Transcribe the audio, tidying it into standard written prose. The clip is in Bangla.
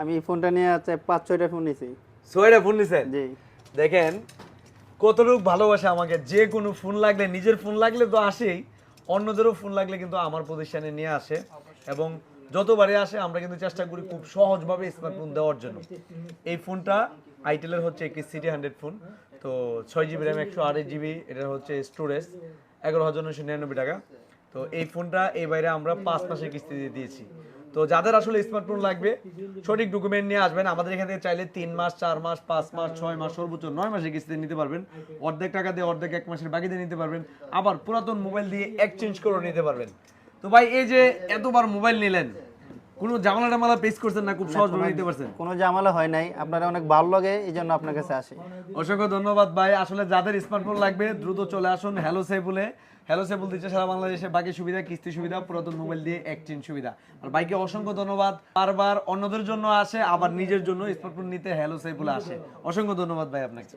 আমি এই ফোনটা নিয়ে আছে 5-6টা ফোন নিয়েছি। 6টা ফোন নিছেন? জি। দেখেন কতটুকু ভালোবাসে আমাকে। যে কোনো ফোন লাগলে, নিজের ফোন লাগলে তো আসেই, অন্যদেরও ফোন লাগলে কিন্তু আমার প্রতিষ্ঠানে নিয়ে আসে এবং যতবারই আসে আমরা কিন্তু চেষ্টা করি খুব সহজভাবে স্মার্টফোন দেওয়ার জন্য। এই ফোনটা আইটেলের হচ্ছে একটি সিটি 100 ফোন। তো 6 জিবি র্যাম, 128 জিবি, এটা হচ্ছে স্টোরেজ, 11,999 টাকা। তো এই ফোনটা এই বাইরে আমরা 5 মাসের কিস্তি দিয়ে দিয়েছি। তো যাদের আসলে স্মার্টফোন লাগবে সঠিক ডকুমেন্ট নিয়ে আসবেন আমাদের এখান থেকে। চাইলে 3 মাস, 4 মাস, 5 মাস, 6 মাস, সর্বোচ্চ 9 মাসের কিস্তিতে নিতে পারবেন। অর্ধেক টাকা দিয়ে, অর্ধেক 1 মাসের বাকি দিয়ে নিতে পারবেন। আবার পুরাতন মোবাইল দিয়ে এক্সচেঞ্জ করে নিতে পারবেন। তো ভাই এই যে এতবার মোবাইল নিলেন, কোনো ঝামেলা টামেলা ফেস করছেন না? খুব সহজভাবে নিতে পারছেন? কোনো ঝামেলা হয় নাই, আপনারা অনেক ভালো লাগে, এই জন্য আপনার কাছে আসি। অসংখ্য ধন্যবাদ ভাই। আসলে যাদের স্মার্টফোন লাগবে দ্রুত চলে আসুন হ্যালো সাইফুলে। হ্যালো সাইফুল দিচ্ছে সারা বাংলাদেশে বাকি সুবিধা, কিস্তি সুবিধা, পুরাতন মোবাইল দিয়ে এক্সচেঞ্জ সুবিধা। আর ভাইকে অসংখ্য ধন্যবাদ, বারবার অন্যদের জন্য আসে আবার নিজের জন্য স্মার্টফোন নিতে হ্যালো সাইফুলে আসে। অসংখ্য ধন্যবাদ ভাই আপনাকে।